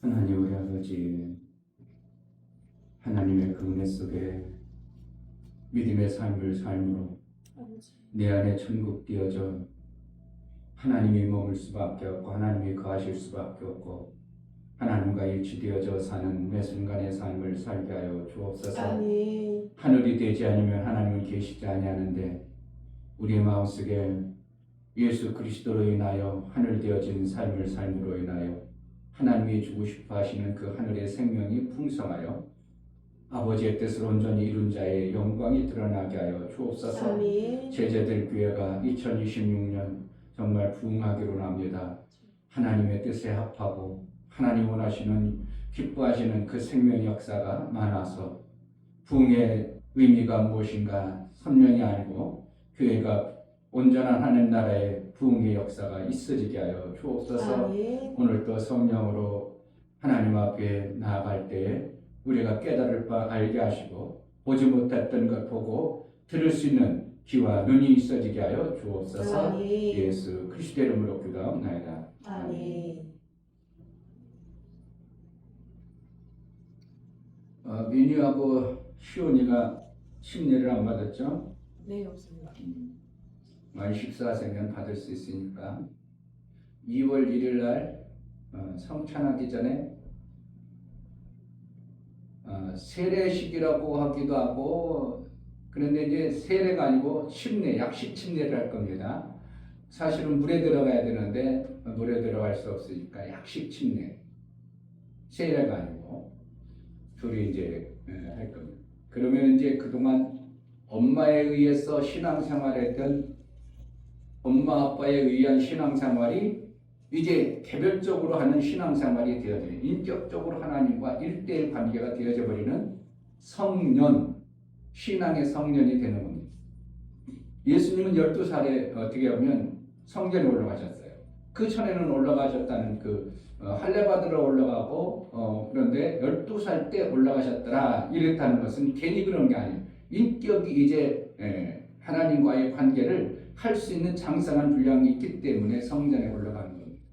하나님 우리 아버지, 하나님의 그 은혜 속에 믿음의 삶을 삶으로 내 안에 천국 띄어져 하나님이 머물 수밖에 없고 하나님이 거하실 수밖에 없고 하나님과 일치되어져 사는 매 순간의 삶을 살게 하여 주옵소서. 아멘. 하늘이 되지 않으면 하나님은 계시지 아니하는데 우리의 마음속에 예수 그리스도로 인하여 하늘 되어진 삶을 삶으로 인하여 하나님이 주고 싶어 하시는 그 하늘의 생명이 풍성하여 아버지의 뜻을 온전히 이룬 자의 영광이 드러나게 하여 주옵소서. 아멘. 제자들 교회가 2026년 정말 부흥하기로 합니다. 하나님의 뜻에 합하고 하나님 원하시는 기뻐하시는 그 생명 역사가 많아서 부흥의 의미가 무엇인가 선명히 알고 교회가 온전한 하늘 나라의 부흥의 역사가 있어지게 하여 주옵소서. 아멘. 오늘도 성령으로 하나님 앞에 나아갈 때에 우리가 깨달을 바 알게 하시고 보지 못했던 것 보고 들을 수 있는 귀와 눈이 있어지게 하여 주옵소서. 아멘. 예수 그리스도 이름으로 기도하옵나이다. 아멘. 민유하고 시온이가 침례를 안 받았죠? 네, 없습니다. 만 14세면 받을 수 있으니까 2월 1일 날 성찬하기 전에 세례식이라고 하기도 하고, 그런데 이제 세례가 아니고 침례, 약식 침례를 할 겁니다. 사실은 물에 들어가야 되는데 물에 들어갈 수 없으니까 약식 침례, 세례가 아니고 둘이 이제 할 겁니다. 그러면 이제 그동안 엄마에 의해서 신앙생활했던 엄마 아빠에 의한 신앙생활이 이제 개별적으로 하는 신앙생활이 되어져요. 인격적으로 하나님과 1대1 관계가 되어져 버리는 성년, 신앙의 성년이 되는 겁니다. 예수님은 12살에 어떻게 보면 성전에 올라가셨어요. 그 전에는 올라가셨다는 할례 받으러 올라가고 그런데 12살 때 올라가셨더라 이랬다는 것은 괜히 그런 게 아니에요. 인격이 이제 하나님과의 관계를 할 수 있는 장성한 분량이 있기 때문에 성전에 올라가는 겁니다.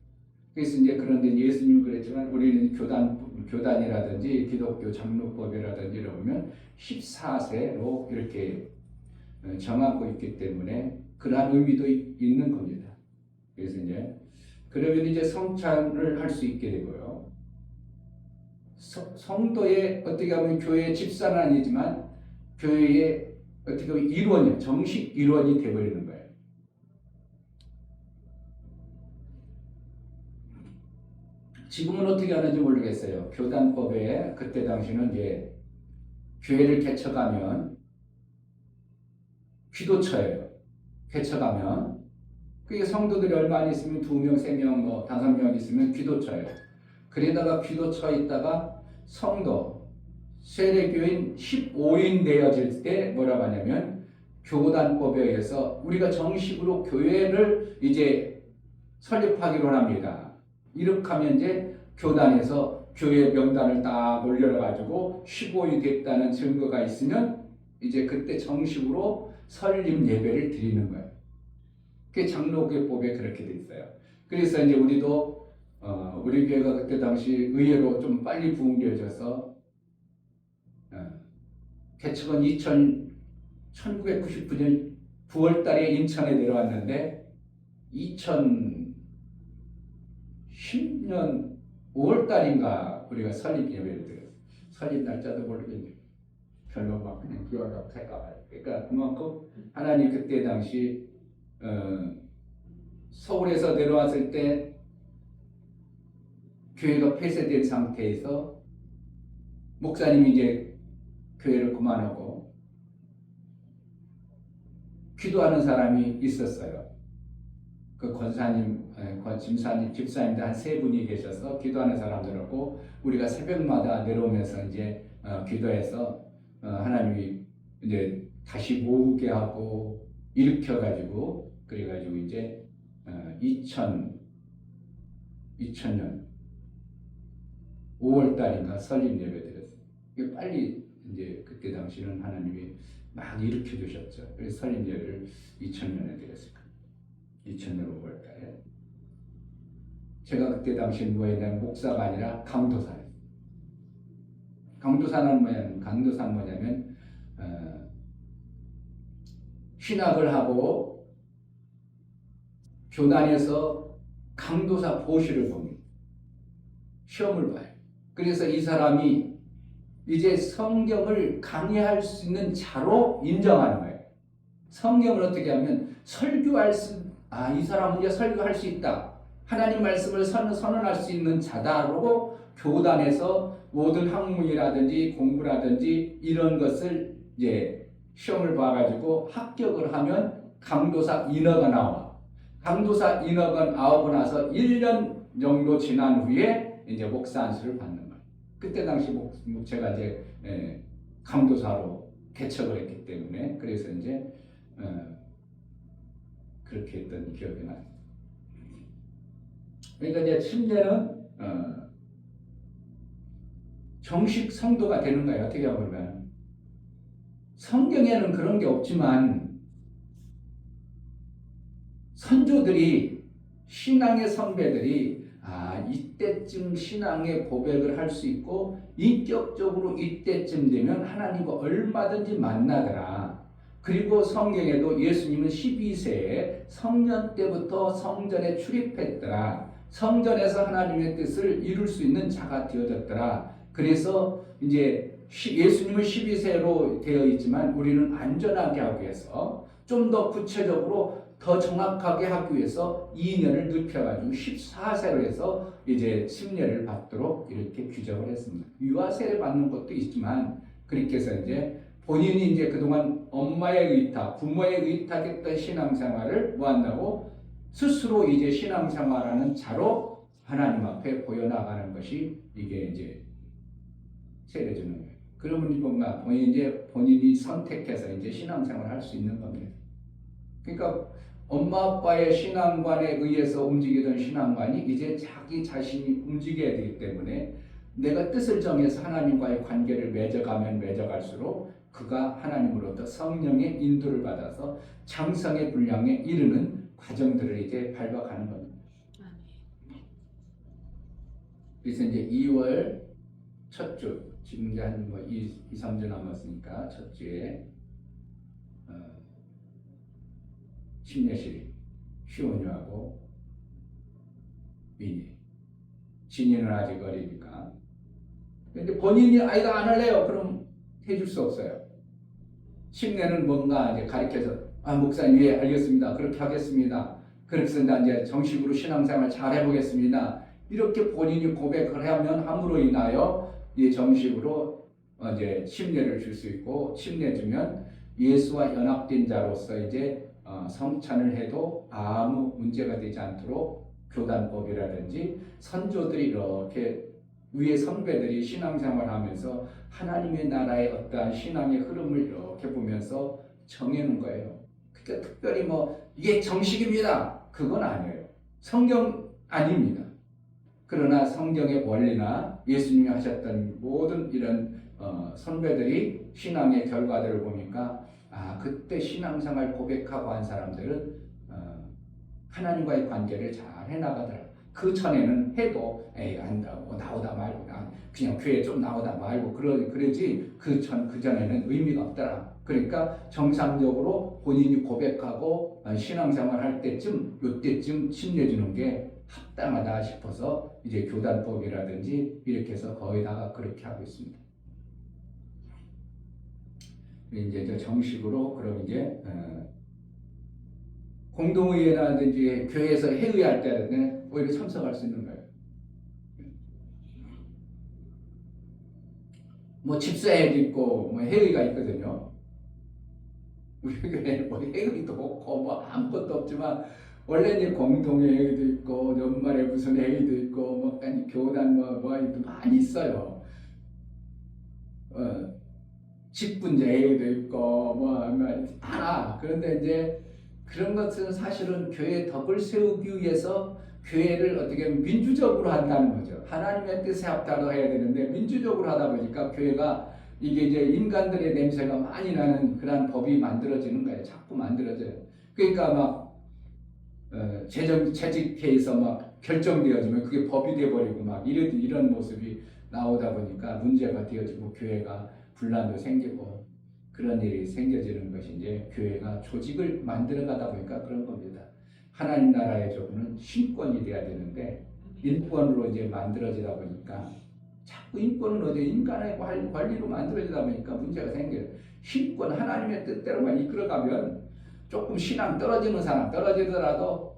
그래서 이제 그런데 예수님은 그랬지만 우리는 교단이라든지 기독교 장로법이라든지 이러면 14세로 이렇게 정하고 있기 때문에 그러한 의미도 있는 겁니다. 그래서 이제 그러면 이제 성찬을 할 수 있게 되고요. 성도의 어떻게 하면 교회의 집사는 아니지만 교회의 어떻게 보면 일원이 정식 일원이 되어버리는 거예요. 지금은 어떻게 하는지 모르겠어요. 교단법에 그때 당시는 이제 교회를 개척하면 기도처예요. 개척하면 그게 성도들이 얼마 안 있으면 2명, 3명, 5명 있으면 기도처예요. 그러다가 기도처 있다가 성도 세례교인 15인 되어질 때 뭐라고 하냐면 교단법에 의해서 우리가 정식으로 교회를 이제 설립하기로 합니다. 이렇게 하면 이제 교단에서 교회 명단을 딱 올려가지고 15인 됐다는 증거가 있으면 이제 그때 정식으로 설립 예배를 드리는 거예요. 그게 장로교법에 그렇게 돼 있어요. 그래서 이제 우리도 우리 교회가 그때 당시 의외로 좀 빨리 부흥되어져서 개척은 1999년 9월 달에 인천에 내려왔는데 2010년 5월 달인가 우리가 설립 예배를 드렸어요. 설립 날짜도 모르겠네요. 별로 막 그냥 기억하고 살까. 그러니까 그만큼 하나님 그때 당시 서울에서 내려왔을 때 교회가 폐쇄된 상태에서 목사님이 이제 교회를 그만하고 기도하는 사람이 있었어요. 그 권사님, 집사님 한 3분이 계셔서 기도하는 사람들하고 우리가 새벽마다 내려오면서 이제 기도해서 하나님이 이제 다시 모으게 하고 일으켜가지고 그래가지고 이제 2000년 5월 달인가 설립 예배 드렸어요. 이게 빨리 이제 그때 당시는 하나님이 막 일으켜 주셨죠. 그래서 설립 예배를 2000년에 드렸을 겁니다. 2000년 5월 달에. 제가 그때 당시 뭐였냐면 목사가 아니라 강도사예요. 강도산 뭐냐면 신학을 하고 교단에서 강도사 보시를 봅니다. 시험을 봐요. 그래서 이 사람이 이제 성경을 강의할 수 있는 자로 인정하는 거예요. 성경을 어떻게 하면 이 사람은 이제 설교할 수 있다. 하나님 말씀을 선언할 수 있는 자다라고 교단에서 모든 학문이라든지 공부라든지 이런 것을 이제 시험을 봐가지고 합격을 하면 강도사 인허가 나와. 강도사 인허가 나오고 나서 1년 정도 지난 후에 이제 목사 안수를 받는 거예요. 그때 당시 제가 이제 강도사로 개척을 했기 때문에 그래서 이제 그렇게 했던 기억이 나요. 그러니까 이제 침례는 정식 성도가 되는 거예요. 어떻게 보면 성경에는 그런 게 없지만 선조들이 신앙의 선배들이 이때쯤 신앙의 고백을 할 수 있고 인격적으로 이때쯤 되면 하나님과 얼마든지 만나더라. 그리고 성경에도 예수님은 12세에 성년 때부터 성전에 출입했더라. 성전에서 하나님의 뜻을 이룰 수 있는 자가 되어졌더라. 그래서 이제 예수님은 12세로 되어 있지만 우리는 안전하게 하기 위해서 좀 더 구체적으로 더 정확하게 하기 위해서 2년을 눕혀가지고 14세로 해서 이제 침례를 받도록 이렇게 규정을 했습니다. 유아 세례 받는 것도 있지만 그렇게 해서 이제 본인이 이제 그동안 엄마의 의탁, 부모의 의탁했던 신앙생활을 뭐한다고 스스로 이제 신앙생활하는 자로 하나님 앞에 보여나가는 것이 이게 이제 세례 주는 거예요. 그러면 뭔가 본인이 선택해서 이제 신앙생활을 할 수 있는 겁니다. 그러니까 엄마 아빠의 신앙관에 의해서 움직이던 신앙관이 이제 자기 자신이 움직여야 되기 때문에 내가 뜻을 정해서 하나님과의 관계를 맺어가면 맺어갈수록 그가 하나님으로부터 성령의 인도를 받아서 장성의 분량에 이르는 과정들을 이제 밟아가는 겁니다. 그래서 이제 2월 첫 주, 지금 이제 한 2-3주 남았으니까 첫 주에 침례실이 시온유하고 민희, 진이는 아직 어리니까. 근데 본인이 아이가 안 할래요. 그럼 해줄 수 없어요. 침례는 뭔가 이제 가르쳐서 목사님 예 알겠습니다. 그렇게 하겠습니다. 그래서 이제 정식으로 신앙생활 잘 해보겠습니다. 이렇게 본인이 고백을 하면 함으로 인하여 이 정식으로 이제 침례를 줄 수 있고 침례 주면 예수와 연합된 자로서 이제 성찬을 해도 아무 문제가 되지 않도록 교단법이라든지 선조들이 이렇게 위의 선배들이 신앙생활하면서 하나님의 나라의 어떠한 신앙의 흐름을 이렇게 보면서 정해놓은 거예요. 그러니까 특별히 이게 정식입니다. 그건 아니에요. 성경 아닙니다. 그러나 성경의 원리나 예수님이 하셨던 모든 이런 선배들이 신앙의 결과들을 보니까 그때 신앙생활 고백하고 한 사람들은 하나님과의 관계를 잘 해나가더라. 그 전에는 해도 안다고 나오다 말고 그냥 교회 좀 나오다 말고 그러지 그 전에는 의미가 없더라. 그러니까 정상적으로 본인이 고백하고 신앙생활 할 때쯤 요때쯤 침례 주는 게 합당하다 싶어서 이제 교단법이라든지 이렇게 해서 거의 다가 그렇게 하고 있습니다. 이제 정식으로 그럼 이제 공동의회라든지 교회에서 회의할 때는 오히려 참석할 수 있는 거예요. 집사회도 있고 회의가 있거든요. 우리 교회는 회의도 없고 아무것도 없지만 원래 이제 공동회의도 있고 연말에 무슨 회의도 있고 교단 많이 있어요. 직분제 회의도 있고 많아. 그런데 이제 그런 것은 사실은 교회의 덕을 세우기 위해서 교회를 어떻게 하면 민주적으로 한다는 거죠. 하나님의 뜻에 합당을 해야 되는데 민주적으로 하다 보니까 교회가 이게 이제 인간들의 냄새가 많이 나는 그런 법이 만들어지는 거예요. 자꾸 만들어져요. 그러니까 재직회에서 결정되어지면 그게 법이 돼버리고 막 이런 모습이 나오다 보니까 문제가 되어지고 교회가 분란도 생기고 그런 일이 생겨지는 것이 이제 교회가 조직을 만들어가다 보니까 그런 겁니다. 하나님 나라의 조국은 신권이 돼야 되는데 인권으로 이제 만들어지다 보니까 자꾸 인권은 어디 인간의 관리로 만들어지다 보니까 문제가 생겨요. 신권 하나님의 뜻대로만 이끌어가면 조금 신앙 떨어지는 사람 떨어지더라도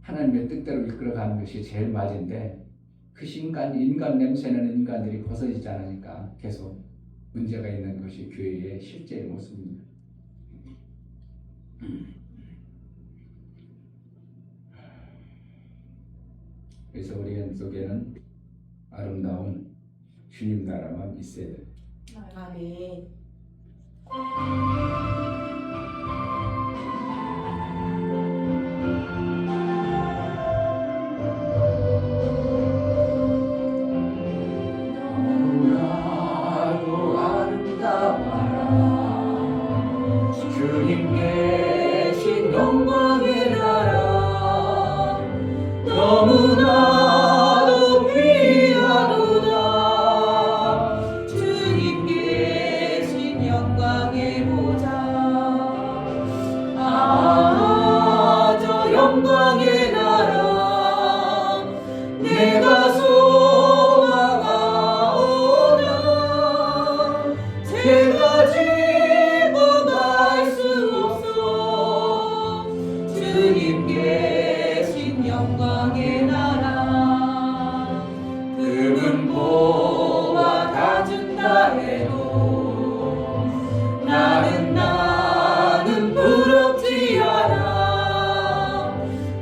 하나님의 뜻대로 이끌어가는 것이 제일 맞은데 그 인간 냄새는 인간들이 벗어지지 않으니까 계속 문제가 있는 것이 교회의 실제의 모습입니다. 그래서 우리 속에는 아름다운 주님 나라만 있어야 돼요. 아멘. 너무나도 아름다워라 주님 계신 영광의 나라 너무나도 귀하도다 주님 계신 영광의 보좌. 저 영광의 나라 내가 소망하오나 제가 지고 갈 수 없어. 주님 계신 영광의 나라 금은 보화 다 준다 해도 나는 부럽지 않아.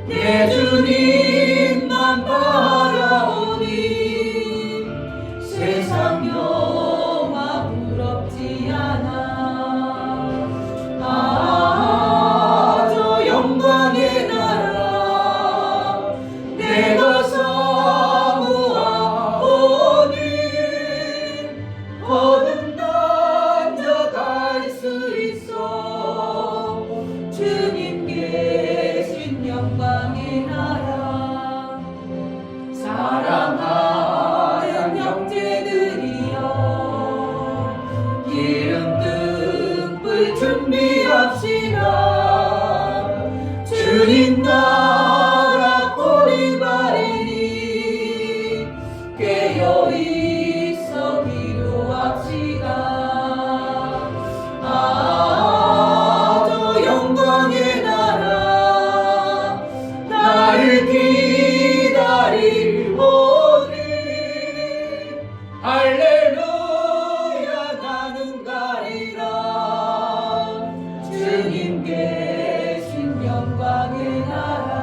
내 주님만 바라오니 세상 영화 부럽지 않아. 저 영광의 나라 내가 사모하오니 거듭난 자 갈 수 있어. 주님 계신 영광의 나라 사랑하는 형제들이여 기름 등불 준비합시다. 주님 나라 꼬리발이니 깨어있어 기도합시다. 저 영광의 나라 나를 기다리오니 할렐루야 나는 가리라. 주님 계신 영광의 나라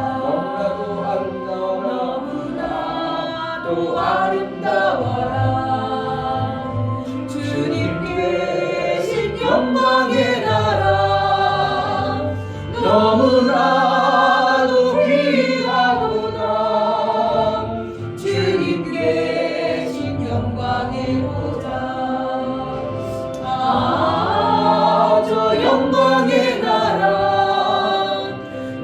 너무나도 아름다워라. 주님 계신 영광의 나라 너무나도 귀하도다. 주님 계신 영광의 보좌. 저 영광의 나라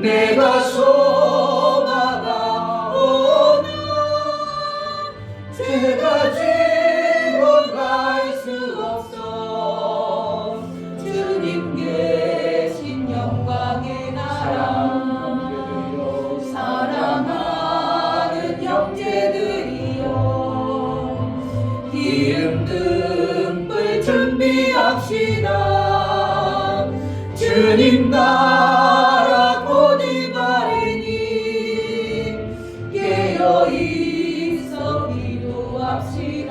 내가 소망하오나 제가 지금 갈 수 없어. 주님 계신 영광의 나라 사랑하는 형제들이여 기름 등불 준비합시다. 주님 나라 곧 이발이니 깨어있어 기도합시다.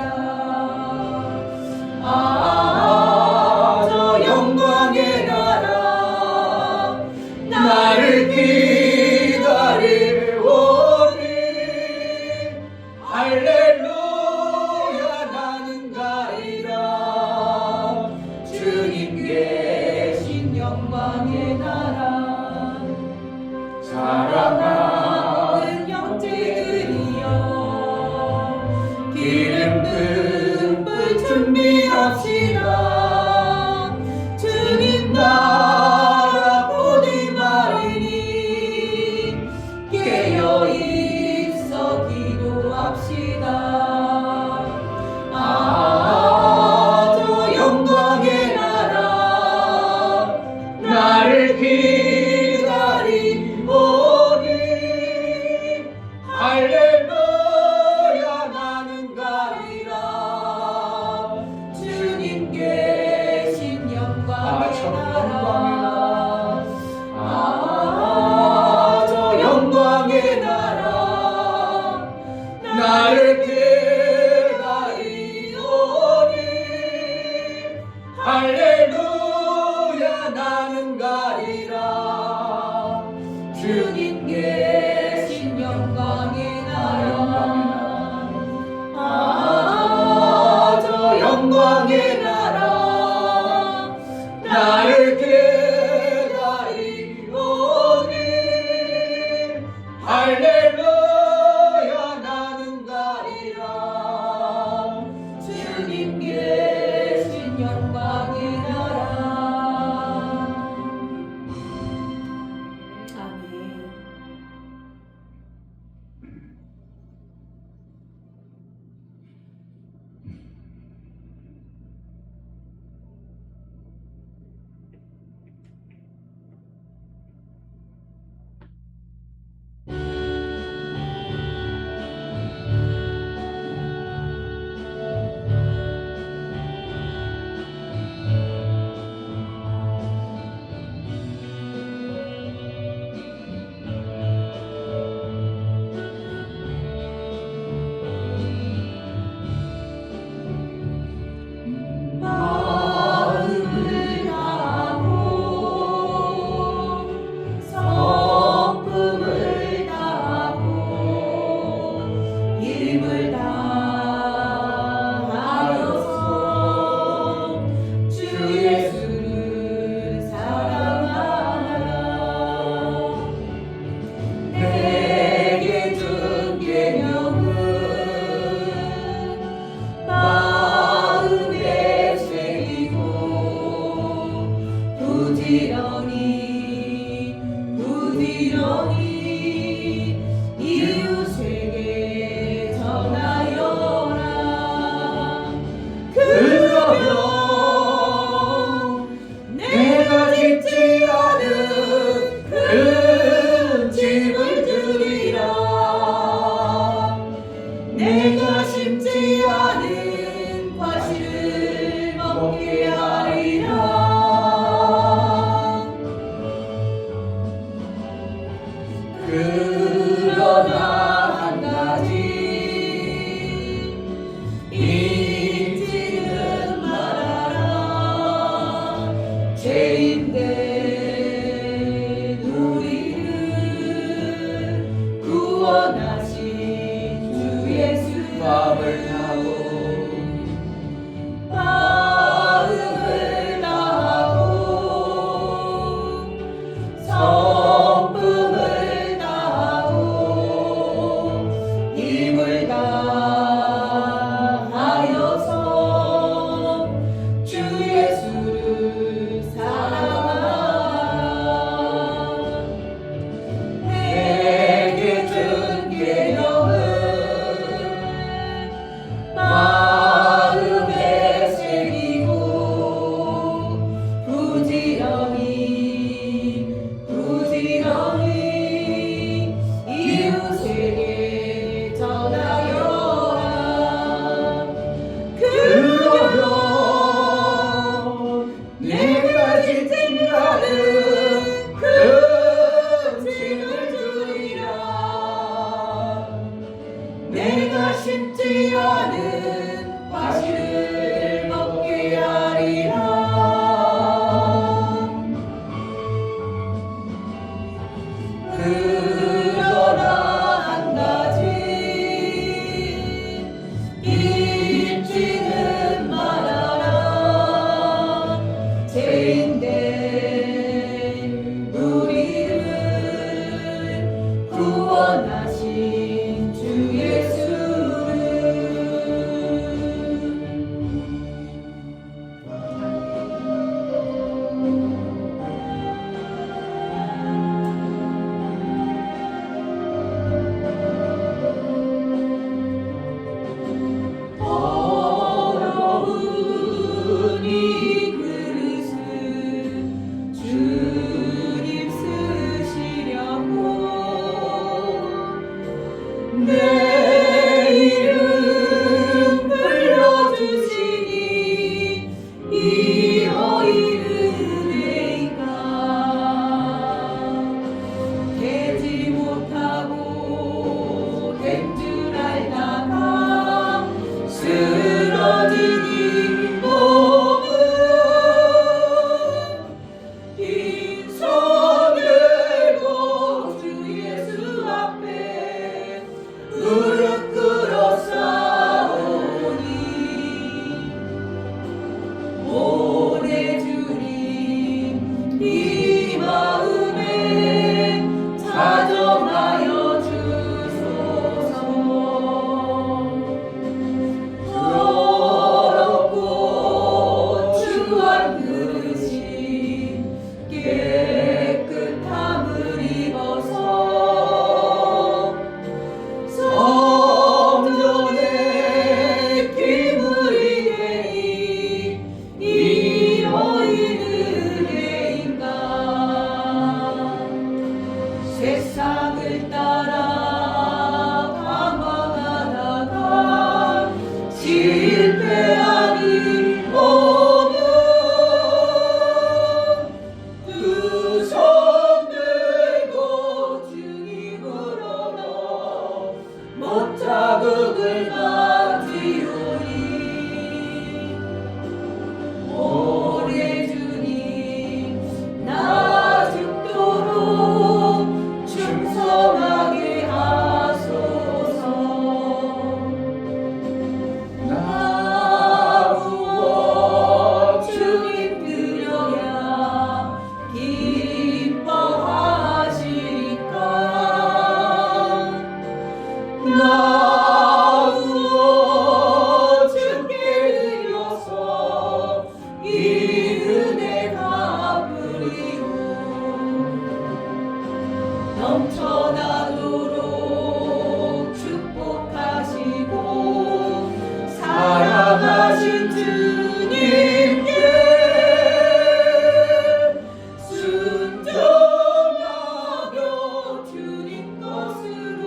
저 영광의 나라 나를 기다리오니 할렐루야 나는 가리라. 주님 계신 영광의 나라 사랑하는 형제들이여 기름 등불 준비합시다. 주님 나라 곧 이발이니 합시다. 저 영광의 나라 나를 기다리오니 할렐루야 나는 가리라. 주님 계신 영광의 나라 저 영광의 나라 나를 기다리오니 할렐루야 나는 가리라. 주님 계신 영광의 나라 저 영광의 나라 나를 기다리오니 할렐루야 나는 가리라. 주님 계신 영광의 나라. 아멘. 마음을 다하고 성품을 다하고 힘을 다하여서 주 예수를 사랑하라. 내게 준 계명은 마음에 새기고 부지런히 이웃에게 전하여라. 그러면 내가 짓지 않은 큰 집을 주리라. 내가 심지 않은 과실을 먹게 하리라. 그러나 한 가지 잊지는 말아라. 죄인된 우리를 구원하신 주 예수 마음을 다하고 마음을 다하고 성품을 다하고 힘을 다하여서 주 예수를 사랑하라. 내게 준 계명은 마음에 새기고 부지런히 이웃에게 전하여라. 그러면 내가 짓지 않은 큰 집을 주리라. 내가 심지 않은 과실을 먹게 하리라. 그러나 한 가지 잊지는 말아라. 죄인된 우리를 구원하신 주 예수를 자국을 만지오니 오래 주님 나 죽도록 충성하게 하소서. 나 무엇 주님 드려야 기뻐하시리까. 나 무엇 주께 드려서 이 은혜 갚으리오. 넘쳐나도록 축복하시고 사랑하신 주님께 순종하며 주님 것으로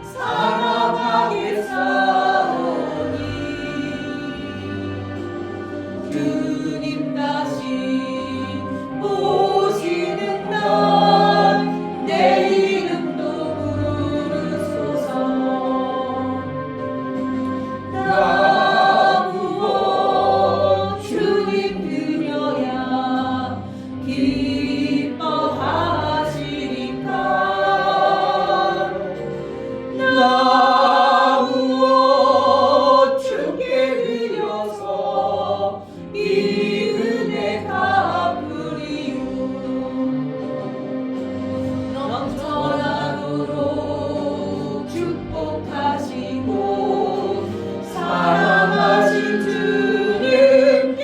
살아가게 싸우니 주님 다시 오시는 날 내 이름도 부르소서. 나 무엇 주님 드려야 기뻐하시리까. 나 무엇 주께 드려서 이 은혜 갚으리오. 넘쳐나도록 축복하시고 사랑하신 주님께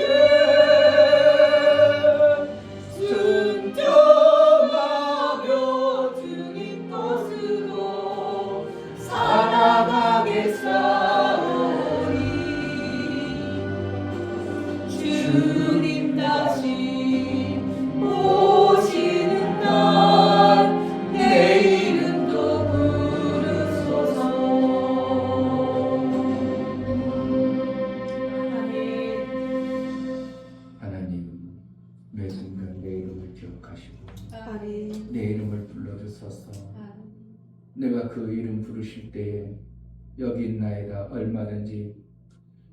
순종하며 주님 것으로 살아가게 싸우니 주님 다시 오시는 날 내 이름도 부르소서. 아멘. 하나님, 매 순간 내 이름을 기억하시고 아멘. 내 이름을 불러주소서. 내가 그 이름 부르실 때에 여기 있나이다 얼마든지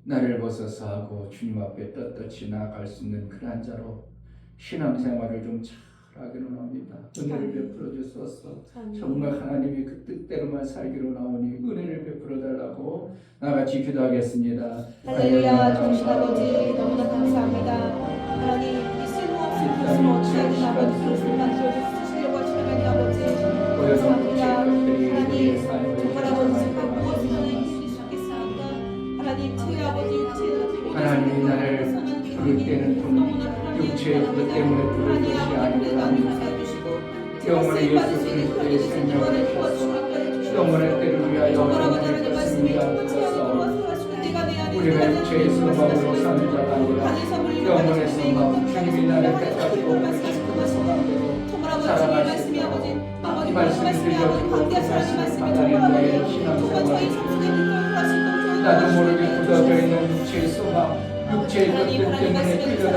나를 벗어서 하고 주님 앞에 떳떳이 나아갈 수 있는 그러한 자로 신앙생활을 좀 잘하기로 합니다. 은혜를 베풀어 주소서. 정말 하나님이 그 뜻대로만 살기로 나오니 은혜를 베풀어 달라고 나같이 기도하겠습니다. 할렐루야. 좋으신 아버지 너무나 감사합니다. 하나님 이 쓸모없는 것을 어찌하든 아버지 그것을만 들어주시려고 하시는 아버지 감사합니다. 하나님 정말 아버지 정말 무엇을 하나님 해주실 수 있겠습니까. 하나님 제 아버지 육체의 하나님이 나를 부를 때는 육체의 것 때문에 부를 것이 아니라 영원의 예수 그리스도의 생명을 주셔서 영원의 때를 위하여 영원의 것을 위하여 우리가 육체의 소망으로 사는 자가 아니라 영원의 소망 주님이 나를 택하시고 부르시고 소망대로 살아가시고 이 말씀을 들려주고 그 말씀을 받아낸 나의 신앙생활을 나도 모르게 굳어져 있는 육체의 소망 육체의 것들 때문에 끌려다니는 자가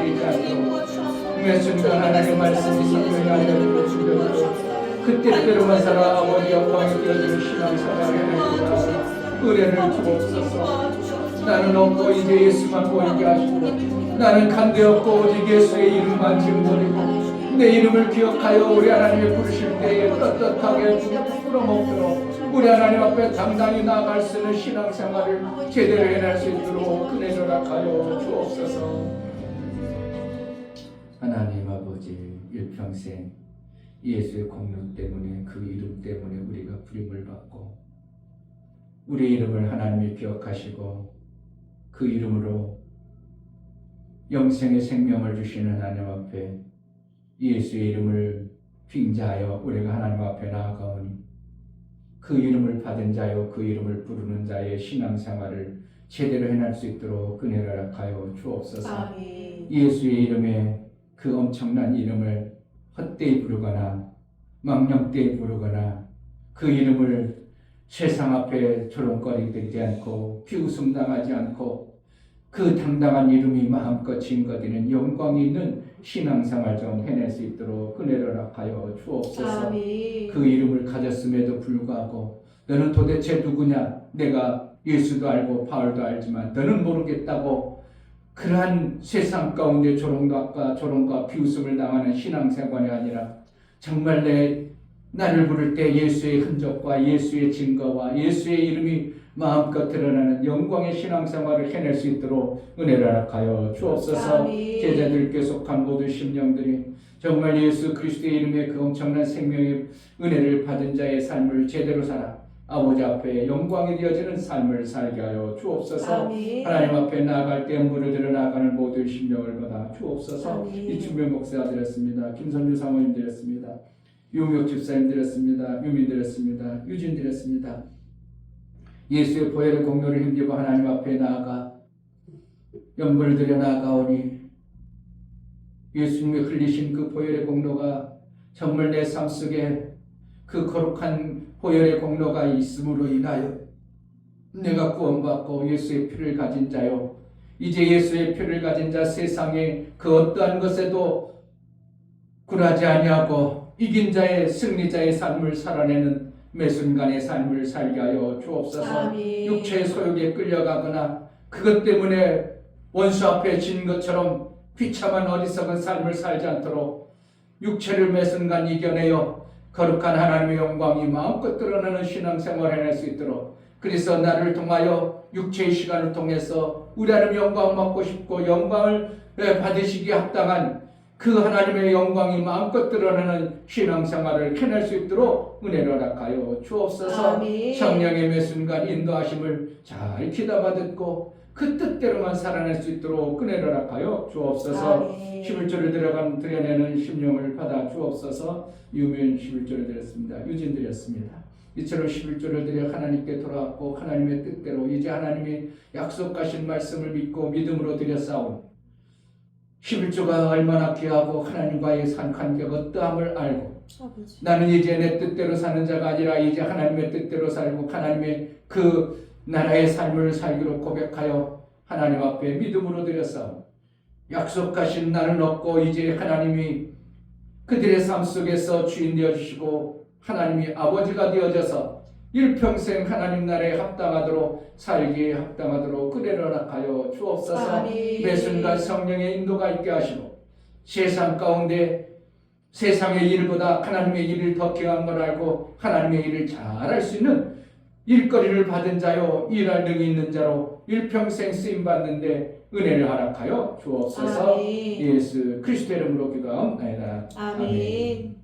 되지 않도록 매 순간 하나님의 말씀이 성령이 알려주고 주려고 그때대로만 살아 아버지 영광을 뛰어주는 신앙생활을 해내주라. 은혜를 주옵소서. 나는 없고 이제 예수만 보이게 하시고 나는 간되었고 오직 예수의 이름만 증거리고 내 이름을 기억하여 우리 하나님의 부르실 때에 떳떳하게 부끄러먹도록 우리 하나님 앞에 당당히 나아갈 수 있는 신앙생활을 제대로 해낼 수 있도록 은혜 허락하여 주옵소서. 하나님 아버지 일평생 예수의 공로 때문에 그 이름 때문에 우리가 부림을 받고 우리 이름을 하나님이 기억하시고 그 이름으로 영생의 생명을 주시는 하나님 앞에 예수의 이름을 빙자하여 우리가 하나님 앞에 나아가오니 그 이름을 받은 자요 그 이름을 부르는 자의 신앙생활을 제대로 해낼 수 있도록 은혜를 허락하여 주옵소서. 아멘. 예수의 이름에 그 엄청난 이름을 헛되이 부르거나 망령되이 부르거나 그 이름을 세상 앞에 조롱거리되지 않고 비웃음당하지 않고 그 당당한 이름이 마음껏 증거되는 영광이 있는 신앙생활 좀 해낼 수 있도록 은혜를 허락하여 주옵소서. 아멘. 그 이름을 가졌음에도 불구하고 너는 도대체 누구냐? 내가 예수도 알고 바울도 알지만 너는 모르겠다고 그러한 세상 가운데 조롱과 비웃음을 당하는 신앙생활이 아니라 정말 나를 부를 때 예수의 흔적과 예수의 증거와 예수의 이름이 마음껏 드러나는 영광의 신앙생활을 해낼 수 있도록 은혜를 허락하여 주옵소서. 아멘. 제자들께 속한 모든 심령들이 정말 예수 그리스도의 이름의 그 엄청난 생명의 은혜를 받은 자의 삶을 제대로 살아 아버지 앞에 영광이 되어지는 삶을 살게 하여 주옵소서. 아멘. 하나님 앞에 나아갈 때 물을 들어 나아가는 모든 심령을 받아 주옵소서. 아멘. 이충명 목사 드렸습니다. 김선주 사모님 드렸습니다. 유명 집사님 드렸습니다. 유민 드렸습니다. 유진 드렸습니다. 예수의 보혈의 공로를 힘입어 하나님 앞에 나아가 연불 들여 나아가오니 예수님이 흘리신 그 보혈의 공로가 정말 내 삶 속에 그 거룩한 보혈의 공로가 있음으로 인하여 내가 구원받고 예수의 피를 가진 자요, 이제 예수의 피를 가진 자 세상의 그 어떠한 것에도 굴하지 아니하고 이긴 자의 승리자의 삶을 살아내는 매 순간의 삶을 살게 하여 주옵소서. 아멘. 육체의 소욕에 끌려가거나 그것 때문에 원수 앞에 진 것처럼 비참한 어리석은 삶을 살지 않도록 육체를 매 순간 이겨내어 거룩한 하나님의 영광이 마음껏 드러나는 신앙생활을 해낼 수 있도록, 그래서 나를 통하여 육체의 시간을 통해서 우리 하나님 영광 받고 싶고 영광을 받으시기에 합당한 그 하나님의 영광이 마음껏 드러나는 신앙생활을 해낼 수 있도록 은혜를 허락하여 주옵소서. 아멘. 성령의 매 순간 인도하심을 잘 귀담아 듣고 그 뜻대로만 살아낼 수 있도록 은혜를 허락하여 주옵소서. 아멘. 11조를 드려내는 심령을 받아 주옵소서. 유민 11조를 드렸습니다. 유진 드렸습니다. 이처럼 11조를 드려 하나님께 돌아왔고 하나님의 뜻대로 이제 하나님이 약속하신 말씀을 믿고 믿음으로 드렸사온 11조가 얼마나 귀하고 하나님과의 관계가 어떠함을 알고 아버지. 나는 이제 내 뜻대로 사는 자가 아니라 이제 하나님의 뜻대로 살고 하나님의 그 나라의 삶을 살기로 고백하여 하나님 앞에 믿음으로 드렸사온 약속하신 나는 없고 이제 하나님이 그들의 삶 속에서 주인 되어주시고 하나님이 아버지가 되어져서 일평생 하나님 나라에 합당하도록 살기에 합당하도록 은혜를 허락하여 주옵소서. 아멘. 매 순간 성령의 인도가 있게 하시고 세상 가운데 세상의 일보다 하나님의 일을 더 귀한 걸 알고 하나님의 일을 잘할 수 있는 일거리를 받은 자요 일할 능이 있는 자로 일평생 쓰임받는데 은혜를 허락하여 주옵소서. 아멘. 예수 그리스도의 이름으로 기도하옵나이다. 아멘.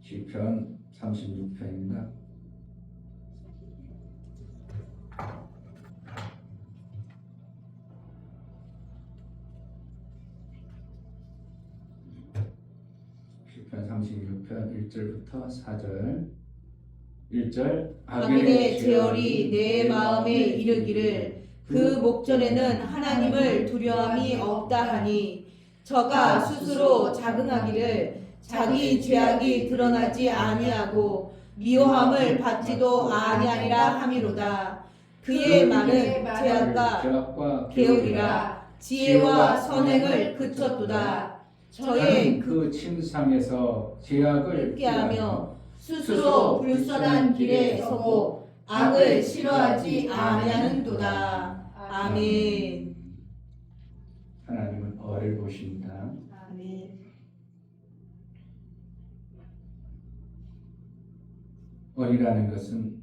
시편 36편입니다. 시편 36편 1절부터 4절. 1절 악인의 제얼이 내 마음에 이르기를 그 목전에는 하나님을 두려움이 없다 하니 저가 스스로 자긍하기를 자기 죄악이 드러나지 아니하고 미워함을 받지도 아니하리라 함이로다. 그의 말은 죄악과 게으리라 지혜와 선행을 그쳤도다. 저의 그 침상에서 제약을 피하며 스스로 불선한 길에 서고 악을 싫어하지 아니하는도다. 아멘. 하나님은 어를 보신다. 아멘. 어리라는 것은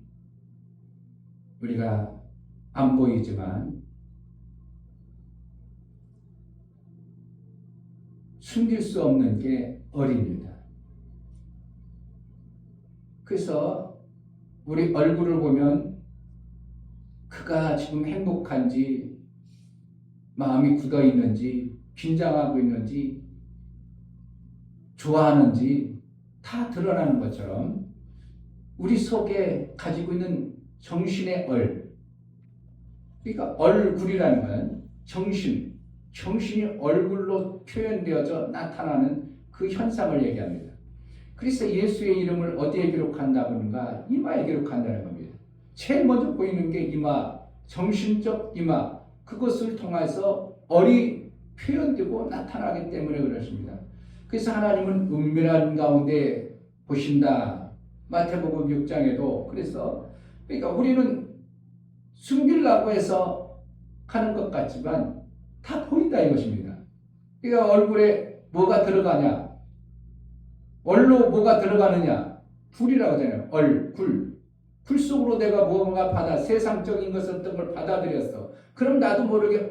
우리가 안 보이지만 숨길 수 없는 게 어립니다. 그래서 우리 얼굴을 보면 그가 지금 행복한지 마음이 굳어 있는지 긴장하고 있는지 좋아하는지 다 드러나는 것처럼 우리 속에 가지고 있는 정신의 그러니까 얼굴이라는 건 정신이 얼굴로 표현되어져 나타나는 그 현상을 얘기합니다. 그래서 예수의 이름을 어디에 기록한다는가? 이마에 기록한다는 겁니다. 제일 먼저 보이는 게 이마, 정신적 이마, 그것을 통해서 얼이 표현되고 나타나기 때문에 그렇습니다. 그래서 하나님은 은밀한 가운데 보신다. 마태복음 6장에도 그래서 그러니까 우리는 숨기려고 해서 하는 것 같지만 다 보인다 이것입니다. 그러니까 얼굴에 뭐가 들어가냐? 얼로 뭐가 들어가느냐? 불이라고 하잖아요. 불 속으로 내가 뭔가 세상적인 것을 어떤 걸 받아들였어. 그럼 나도 모르게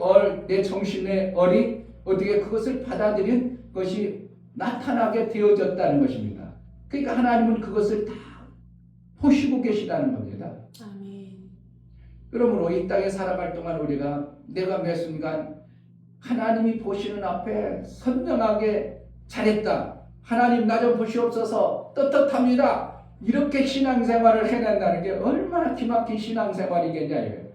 내 정신의 얼이 어떻게 그것을 받아들인 것이 나타나게 되어졌다는 것입니다. 그러니까 하나님은 그것을 다 보시고 계시다는 겁니다. 아멘. 그러므로 이 땅에 살아갈 동안 우리가 내가 매 순간 하나님이 보시는 앞에 선명하게 잘했다. 하나님 나 좀 보시옵소서 떳떳합니다. 이렇게 신앙생활을 해낸다는 게 얼마나 기막힌 신앙생활이겠냐 이거예요.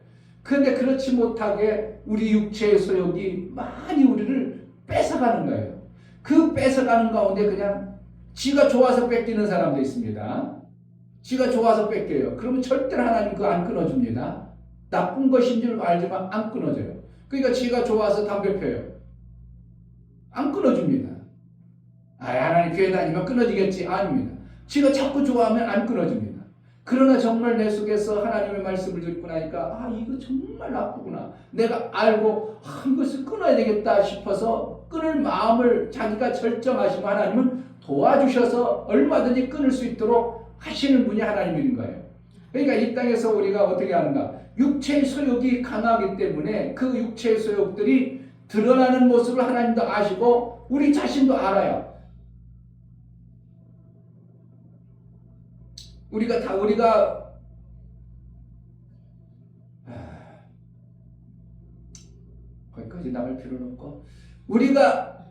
그런데 그렇지 못하게 우리 육체의 소욕이 많이 우리를 뺏어가는 거예요. 그 뺏어가는 가운데 그냥 지가 좋아서 뺏기는 사람도 있습니다. 지가 좋아서 뺏겨요. 그러면 절대로 하나님 그거 안 끊어줍니다. 나쁜 것인 줄 알지만 안 끊어져요. 그러니까 지가 좋아서 담배 펴요. 안 끊어줍니다. 하나님 교회 다니면 끊어지겠지? 아닙니다. 지가 자꾸 좋아하면 안 끊어집니다. 그러나 정말 내 속에서 하나님의 말씀을 듣고 나니까 이거 정말 나쁘구나. 내가 알고 이것을 끊어야 되겠다 싶어서 끊을 마음을 자기가 결정하시면 하나님은 도와주셔서 얼마든지 끊을 수 있도록 하시는 분이 하나님인 거예요. 그러니까 이 땅에서 우리가 어떻게 하는가? 육체의 소욕이 강하기 때문에 그 육체의 소욕들이 드러나는 모습을 하나님도 아시고 우리 자신도 알아요. 거기까지 나갈 필요는 없고 우리가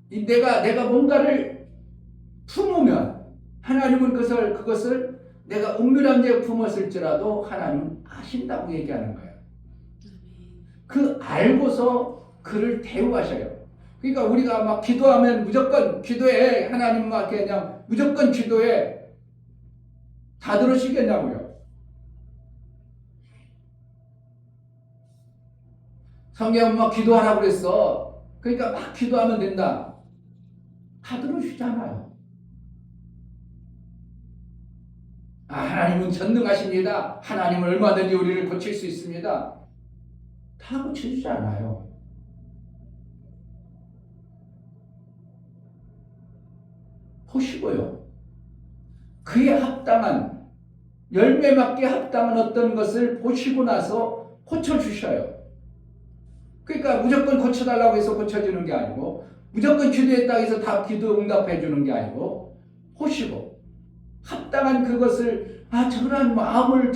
내가 뭔가를 품으면 하나님은 그것을 내가 은밀한 데 품었을지라도 하나님은 아신다고 얘기하는 거예요. 그 알고서 그를 대우하셔요. 그러니까 우리가 막 기도하면 무조건 기도해. 하나님 막 그냥 무조건 기도해. 다 들으시겠냐고요. 성경 막 기도하라고 그랬어. 그러니까 막 기도하면 된다. 다 들으시잖아요. 하나님은 전능하십니다. 하나님은 얼마든지 우리를 고칠 수 있습니다. 다 고쳐주지 않아요. 보시고요. 그에 합당한 열매 맺게 합당한 어떤 것을 보시고 나서 고쳐주셔요. 그러니까 무조건 고쳐달라고 해서 고쳐주는 게 아니고 무조건 기도했다고 해서 다 기도 응답해 주는 게 아니고 보시고 합당한 그것을 저런 마음을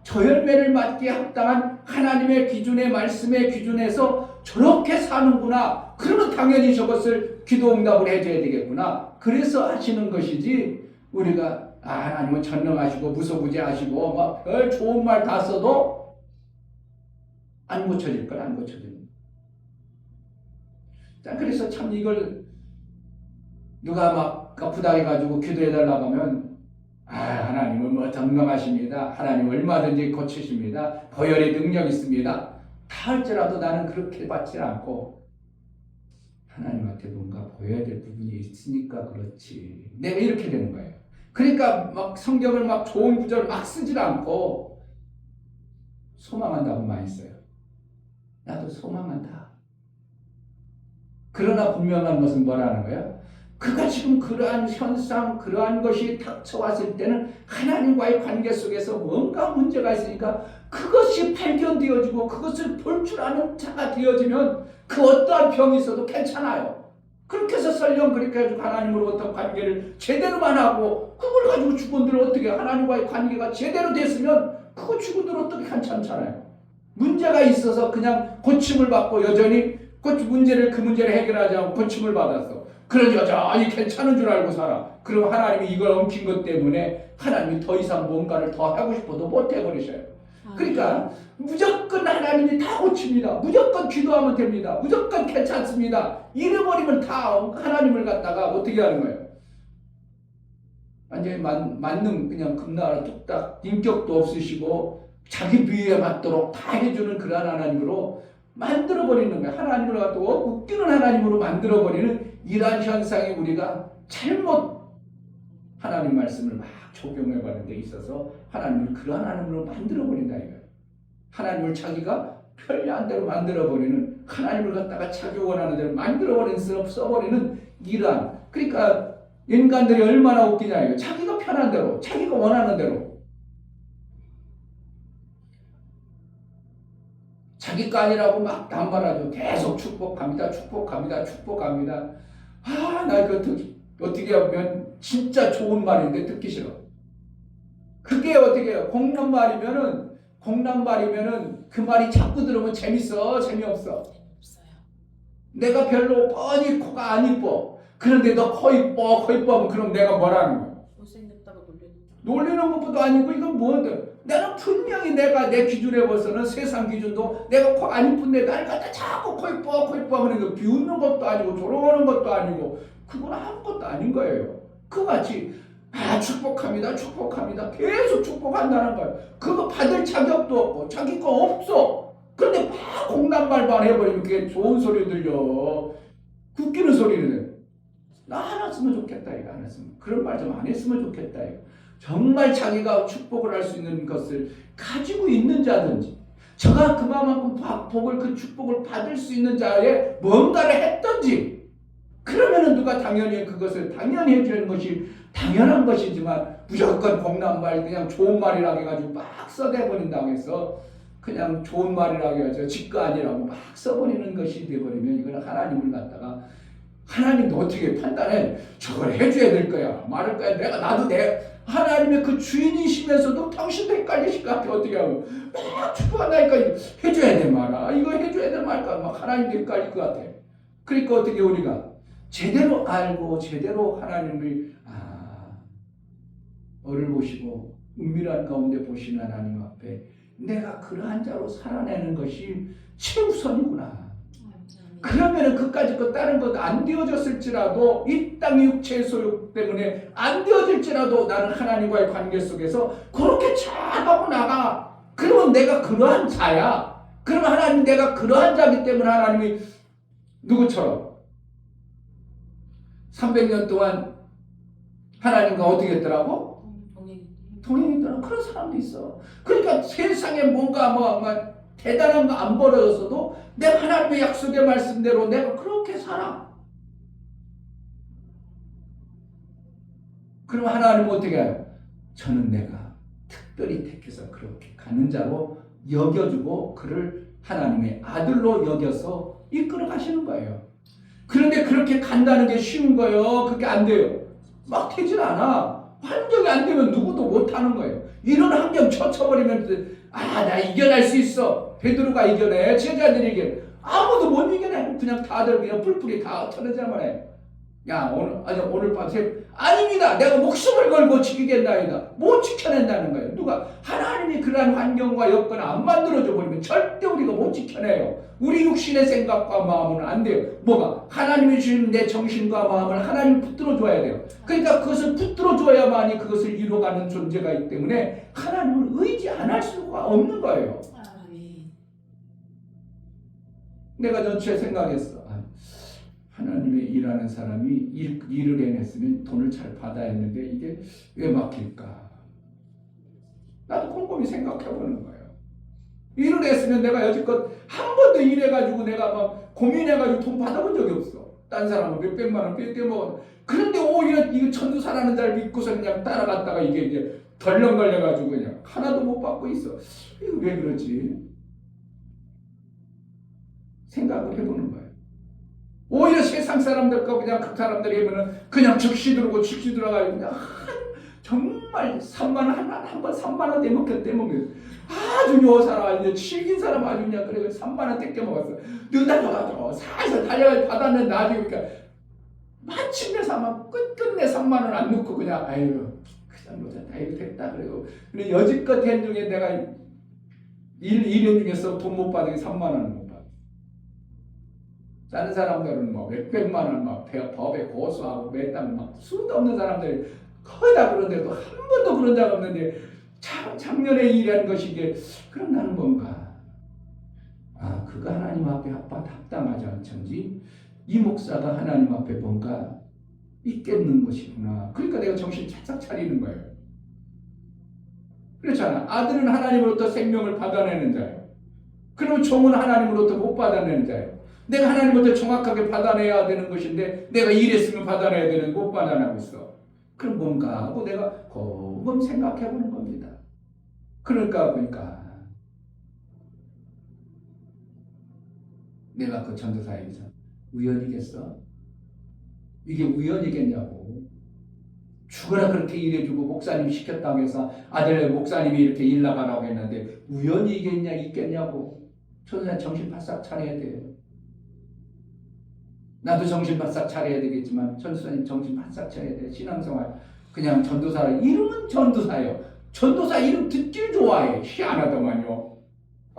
저 열매를 맺기에 합당한 하나님의 기준의 말씀의 기준에서 저렇게 사는구나. 그러면 당연히 저것을 기도 응답을 해줘야 되겠구나. 그래서 하시는 것이지 우리가 하나님은 전능하시고 무소부재하시고 막 별 좋은 말 다 써도 안 고쳐질 건 안 고쳐집니다. 자, 그래서 참 이걸 누가 막 아프다 해가지고 기도해달라고 하면 하나님은 뭐 전능하십니다. 하나님 얼마든지 고치십니다. 보혈의 능력 있습니다. 다 할지라도 나는 그렇게 받지 않고 하나님한테 뭔가 보여야 될 부분이 있으니까 그렇지. 내가 이렇게 되는 거예요. 그러니까 막 성경을 막 좋은 구절 막 쓰질 않고 소망한다고 많이 써요. 나도 소망한다. 그러나 분명한 것은 뭐라는 거야? 그가 지금 그러한 현상, 그러한 것이 닥쳐왔을 때는 하나님과의 관계 속에서 뭔가 문제가 있으니까 그것이 발견되어지고 그것을 볼 줄 아는 자가 되어지면 그 어떠한 병이 있어도 괜찮아요. 그렇게 해서 설령 그렇게 해가지고 하나님으로부터 관계를 제대로만 하고 그걸 가지고 죽은들 어떻게 하나님과의 관계가 제대로 됐으면 그거 죽은들 어떻게 괜찮잖아요. 문제가 있어서 그냥 고침을 받고 여전히 그 문제를 해결하지 않고 고침을 받았어. 그런 여전히 괜찮은 줄 알고 살아. 그럼 하나님이 이걸 엉킨 것 때문에 하나님이 더 이상 뭔가를 더 하고 싶어도 못 해버리셔요. 그러니까 무조건 하나님이 다 고칩니다. 무조건 기도하면 됩니다. 무조건 괜찮습니다. 이래버리면 다 하나님을 갖다가 어떻게 하는 거예요? 완전히 만능 그냥 금나라 뚝딱 인격도 없으시고 자기 비위에 맞도록 다 해주는 그러한 하나님으로 만들어버리는 거예요. 하나님을 갖다가 웃기는 하나님으로 만들어버리는 이러한 현상이 우리가 잘못 하나님 말씀을 막 적용해가는 데 있어서 하나님을 그러한 하나님으로 만들어버린다 이거예요. 하나님을 자기가 편리한 대로 만들어버리는, 하나님을 갖다가 자기 원하는 대로 만들어버리는, 써버리는 이러한, 그러니까 인간들이 얼마나 웃기냐 이거. 자기가 편한 대로, 자기가 원하는 대로, 자기 거 아니라고 막 남발하죠. 계속 축복합니다, 축복합니다, 축복합니다. 나 이거 어떻게 하면 진짜 좋은 말인데 듣기 싫어. 그게 어떻게 해요? 공란말이면은 그 말이 자꾸 들으면 재밌어, 재미없어? 없어요. 내가 별로 뻔히 코가 안 이뻐. 그런데 너 코 이뻐, 코 이뻐 하면 그럼 내가 뭐라는 거야? 못생겼다고 놀리는. 놀리는 것도 아니고 이건 뭐든. 나는 분명히 내 기준에 봐서는 세상 기준도 내가 코 안 이쁜데 날 갖다 자꾸 코 이뻐, 코 이뻐 하면 이거 비웃는 것도 아니고 조롱하는 것도 아니고 그건 아무것도 아닌 거예요. 그같이 축복합니다, 축복합니다. 계속 축복한다는 거예요. 그거 받을 자격도 없고 자기 거 없어. 그런데 막 공란말만 해버리면 그게 좋은 소리 들려. 웃기는 소리는. 나 안 했으면 좋겠다 이거. 안 했으면. 그런 말 좀 안 했으면 좋겠다 이거. 정말 자기가 축복을 할 수 있는 것을 가지고 있는 자든지, 저가 그만큼 복을, 그 축복을 받을 수 있는 자에 뭔가를 했든지, 그러면은 누가 당연히 그것을 당연히 해주는 것이 당연한 것이지만, 무조건 공란말, 그냥 좋은 말이라고 해가지고 막 써대버린다고 해서 그냥 좋은 말이라고 해가지고 지거 아니라고 막 써버리는 것이 되어버리면, 이거는 하나님을 갖다가, 하나님도 어떻게 판단해? 저걸 해줘야 될 거야, 말할 거야, 나도 하나님의 그 주인이시면서도 당신도 헷갈리실 것 같아. 어떻게 하고 막 축복한다니까 해줘야 돼 말아, 이거 해줘야 돼 말까, 막 하나님도 헷갈릴 것 같아. 그러니까 어떻게 우리가 제대로 알고 제대로 하나님을 어를 보시고 은밀한 가운데 보시는 하나님 앞에 내가 그러한 자로 살아내는 것이 최우선이구나. 그러면은 그까짓 것 다른 것 안 되어졌을지라도, 이 땅의 육체의 소욕 때문에 안 되어질지라도 나는 하나님과의 관계 속에서 그렇게 잘하고 나가. 그러면 내가 그러한 자야. 그러면 하나님, 내가 그러한 자기 때문에 하나님이 누구처럼 300년 동안 하나님과 어떻게 했더라고? 동행했더라고. 그런 사람도 있어. 그러니까 세상에 뭔가 대단한 거 안 벌어졌어도 내가 하나님의 약속의 말씀대로 내가 그렇게 살아. 그러면 하나님은 어떻게 해요? 저는 내가 특별히 택해서 그렇게 가는 자로 여겨주고 그를 하나님의 아들로 여겨서 이끌어 가시는 거예요. 그런데 그렇게 간다는 게 쉬운 거예요? 그게 안 돼요. 막 되질 않아. 환경이 안 되면 누구도 못 하는 거예요. 이런 환경 쳐쳐버리면 나 이겨낼 수 있어. 베드로가 이겨내. 제자들이 이겨내. 아무도 못 이겨내. 그냥 다들 그냥 뿔뿔이 다 흩어내자만 해. 야, 오늘 밤 아닙니다. 내가 목숨을 걸고 지키겠나이다. 못 지켜낸다는 거예요. 누가? 하나님이 그러한 환경과 여건을 안 만들어줘 버리면 절대 우리가 못 지켜내요. 우리 육신의 생각과 마음은 안 돼요. 뭐가? 하나님이 주신 내 정신과 마음을 하나님 붙들어 줘야 돼요. 그러니까 그것을 붙들어 줘야만이 그것을 이루어가는 존재가 있기 때문에 하나님을 의지 안 할 수가 없는 거예요. 내가 전체 생각했어. 하나님의 일하는 사람이 일을 해냈으면 돈을 잘 받아야 했는데 이게 왜 막힐까? 나도 곰곰이 생각해보는 거예요. 일을 했으면 내가 여지껏 한 번도 일해가지고 내가 막 고민해가지고 돈 받아본 적이 없어. 딴 사람은 몇백만 원 뺏겨먹어. 그런데 오히려 이거 천주사라는 자를 믿고서 그냥 따라갔다가 이게 이제 덜렁걸려가지고 그냥 하나도 못 받고 있어. 이거 왜 그러지? 생각을 해보는 거예요. 오히려 세상 사람들과 그냥 그 사람들이 하면은 그냥 즉시 들어오고 즉시 들어가요. 그냥 정말 3만 원 한 번 3만 원 떼먹게 아주 요 사람 아주 칠긴 사람 아주 그냥 그래 3만 원 떼겨 먹었어. 느달려가지고 살살 달려가지고 받았는데 나중에 그러니까 마침내 3만 끝끝내 3만 원 안 넣고 그냥 아유 그냥 놓자 아유 됐다 그리고 근데 여지껏 된 중에 내가 1년 중에서 돈 못 받은 게 3만 원을 못 받아. 다른 사람들은 뭐 몇백만 원 막 법에 고소하고 매달 막 수도 없는 사람들이 거의 다 그런데도 한 번도 그런 적 없는데 참 작년에 일한 것이 이게 그럼 나는 뭔가 그가 하나님 앞에 합당하지 않던지 이 목사가 하나님 앞에 뭔가 있겠는 것이구나. 그러니까 내가 정신 바짝 차리는 거예요. 그렇잖아. 아들은 하나님으로부터 생명을 받아내는 자예요. 그러면 종은 하나님으로부터 못 받아내는 자예요. 내가 하나님으로부터 정확하게 받아내야 되는 것인데 내가 이랬으면 받아내야 되는 못 받아내고 있어. 그럼 뭔가 하고 내가 곰곰 생각해 보는 겁니다. 그러니까 보니까 내가 그 전도사에게서 우연이겠어? 이게 우연이겠냐고. 죽어라 그렇게 일해주고 목사님이 시켰다고 해서 아들 목사님이 이렇게 일 나가라고 했는데 우연히 있겠냐고. 전도사 정신 바싹 차려야 돼요. 나도 정신 바싹 차려야 되겠지만 전도사님 정신 바싹 차려야 돼요. 신앙생활 그냥 전도사 이름은 전도사예요. 전도사 이름 듣길 좋아해. 희한하더만요.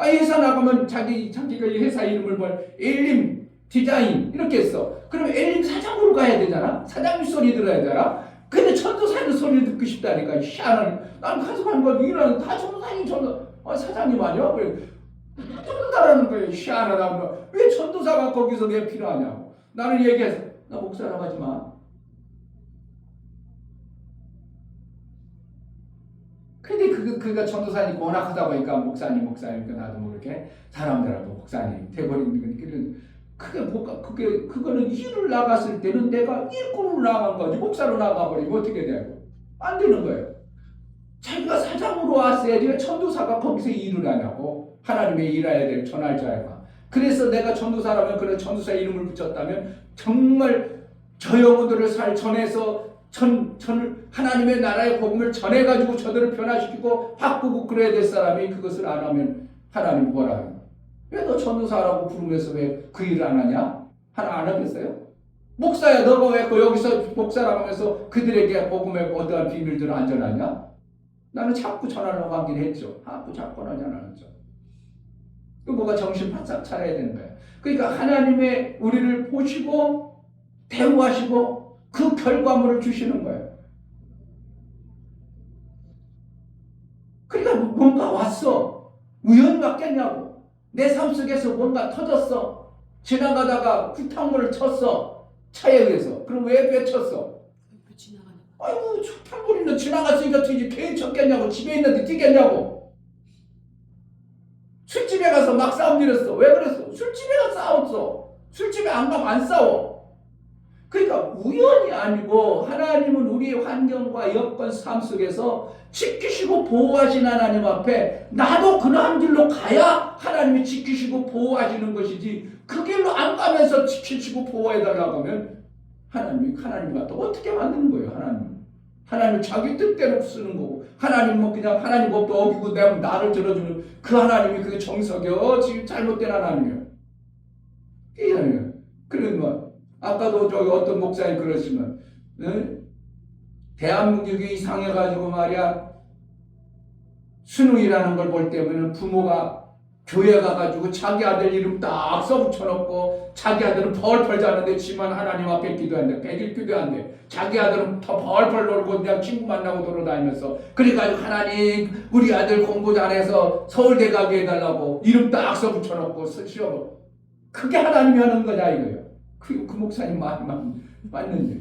회사 나가면 자기가 이 회사 이름을 엘림 디자인 이렇게 했어. 그럼 엘림 사장으로 가야 되잖아. 사장님 소리 들어야 되잖아. 근데 전도사님 소리 듣고 싶다니까. 희한한. 난 가서 가는 거 일하는 다 전도사님 사장님 아니야? 그래. 전도사라는 거예요. 희한하다. 왜 전도사가 거기서 왜 필요하냐고. 나는 얘기해서 나 목사라고 하지 마. 근데 그가 전도사니까 워낙 하다 보니까 목사님 나도 모르게 사람들하고 목사님 돼버리는 거니까 그거는 일을 나갔을 때는 내가 일꾼으로 나간 거지 목사로 나가버리면 어떻게 되고 안 되는 거예요. 자기가 사장으로 왔어야지 왜 전도사가 거기서 일을 하냐고. 하나님의 일해야 될 전할자가. 그래서 내가 전도사라면 그런 전도사 이름을 붙였다면 정말 저 영혼들을 전해서 하나님의 나라의 복음을 전해가지고 저들을 변화시키고 바꾸고 그래야 될 사람이 그것을 안 하면 하나님 뭐라 해요? 왜 너 전도사라고 부르면서 왜 그 일을 안 하냐? 하나 안 하겠어요? 목사야 너가 왜 여기서 목사라고 하면서 그들에게 복음의 어떠한 비밀들을 안 전하냐? 나는 자꾸 전하려고 하긴 했죠. 자꾸 하지 않았죠. 그 뭐가 정신 바짝 차려야 되는 거예요. 그러니까 하나님의 우리를 보시고 대우하시고 그 결과물을 주시는 거예요. 그러니까 뭔가 왔어. 우연히 왔겠냐고. 내 삶 속에서 뭔가 터졌어. 지나가다가 구탕물을 쳤어. 차에 의해서. 그럼 왜 쳤어? 아이고 구탕물이 지나갔으니까 괜히 쳤겠냐고. 집에 있는데 뛰겠냐고. 술집에 가서 막 싸움 일었어. 왜 그랬어? 술집에 가서 싸웠어. 술집에 안 가면 안 싸워. 그러니까 우연이 아니고 하나님은 우리의 환경과 여건 삶 속에서 지키시고 보호하신 하나님 앞에 나도 그러한 길로 가야 하나님이 지키시고 보호하시는 것이지 그 길로 안 가면서 지키시고 보호해달라고 하면 하나님과 또 어떻게 만드는 거예요. 하나님은 자기 뜻대로 쓰는 거고 하나님은 그냥 하나님 법도 어기고 나를 들어주는 그 하나님이 그게 정석이요. 지금 잘못된 하나님이에요. 이게 아니에요. 그러면 아까도 저기 어떤 목사님 그러시면 대한민국이 이상해가지고 말이야 수능이라는 걸 볼 때면 부모가 교회 가가지고 자기 아들 이름 딱 써붙여놓고 자기 아들은 펄펄 자는데 지만 하나님 앞에 기도한대. 100일 기도한대. 자기 아들은 더 펄펄 놀고 그냥 친구 만나고 돌아다니면서 그러니까 하나님 우리 아들 공부 잘해서 서울대 가게 해달라고 이름 딱 써붙여놓고 시험. 그게 하나님이 하는 거냐 이거예요. 그 목사님 말이 맞는데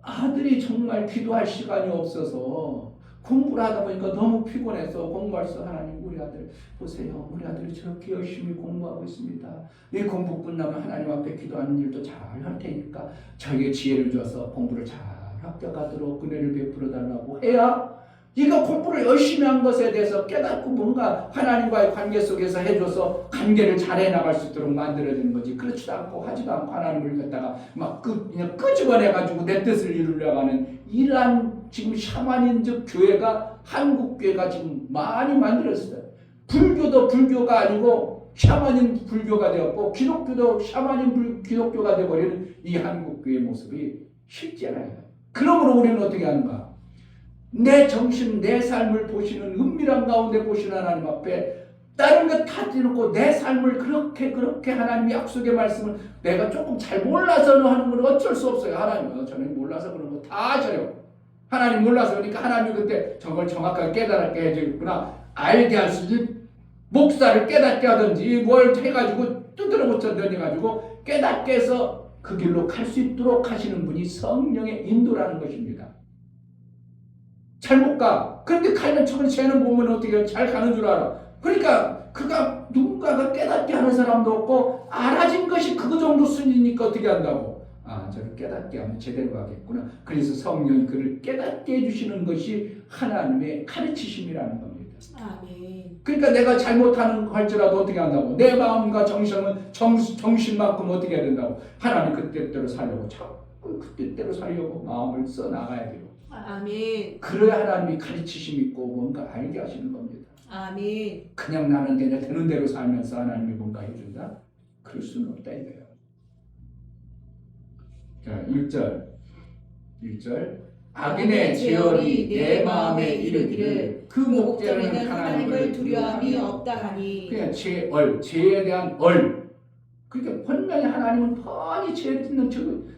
아들이 정말 기도할 시간이 없어서 공부를 하다 보니까 너무 피곤해서 공부할서 하나님 우리 아들 보세요. 우리 아들이 저렇게 열심히 공부하고 있습니다. 이 공부 끝나면 하나님 앞에 기도하는 일도 잘 할 테니까 저에게 지혜를 줘서 공부를 잘 합격하도록 은혜를 베풀어 달라고 해야 네가 공부를 열심히 한 것에 대해서 깨닫고 뭔가 하나님과의 관계 속에서 해줘서 관계를 잘 해나갈 수 있도록 만들어주는 거지. 그렇지도 않고 하지도 않고 하나님을 갖다가 막 그냥 끄집어내가지고 내 뜻을 이루려고 하는 이러한 지금 샤머니즘 교회가 한국 교회가 지금 많이 만들었어요. 불교도 불교가 아니고 샤머니즘 불교가 되었고 기독교도 샤머니즘 기독교가 되어버리는 이 한국 교회의 모습이 실제라요. 그러므로 우리는 어떻게 하는가? 내 정신, 내 삶을 보시는 은밀한 가운데 보시는 하나님 앞에 다른 것 다 떼놓고 내 삶을 그렇게 하나님의 약속의 말씀을 내가 조금 잘 몰라서 하는 건 어쩔 수 없어요. 하나님 저는 몰라서 그런 거 다 아셔요. 하나님 몰라서 그러니까 하나님이 그때 저걸 정확하게 깨달게 해주겠구나. 알게 할 수 있는 목사를 깨닫게 하든지 뭘 해가지고 두드려 붙여 던져가지고 깨닫게 해서 그 길로 갈 수 있도록 하시는 분이 성령의 인도라는 것입니다. 잘 못 가. 그런데 가는 척은 쟤는 보면 어떻게 잘 가는 줄 알아. 그러니까 그가 누군가가 깨닫게 하는 사람도 없고 알아진 것이 그거 정도 순이니까 어떻게 한다고. 아, 저를 깨닫게 하면 제대로 가겠구나. 그래서 성령이 그를 깨닫게 해주시는 것이 하나님의 가르치심이라는 겁니다. 아멘. 그러니까 내가 잘못하는 거 할지라도 어떻게 한다고. 내 마음과 정신만큼 어떻게 해야 된다고. 하나님 그때대로 살려고 자꾸 그때대로 살려고 마음을 써나가야 돼요. 아멘. 그래야 하나님이 가르치심 있고 뭔가 알게 하시는 겁니다. 아멘. 그냥 나는 그냥 되는 대로 살면서 하나님이 뭔가 해준다? 그럴 수는 없다 이거예요. 자, 1절 악인의 제어리 내 마음에 이르기를 그 목전에는 하나님을 두려움이 없다 하니. 그냥 죄에 대한 그러니까 분명히 하나님은 뻔히 죄 짓는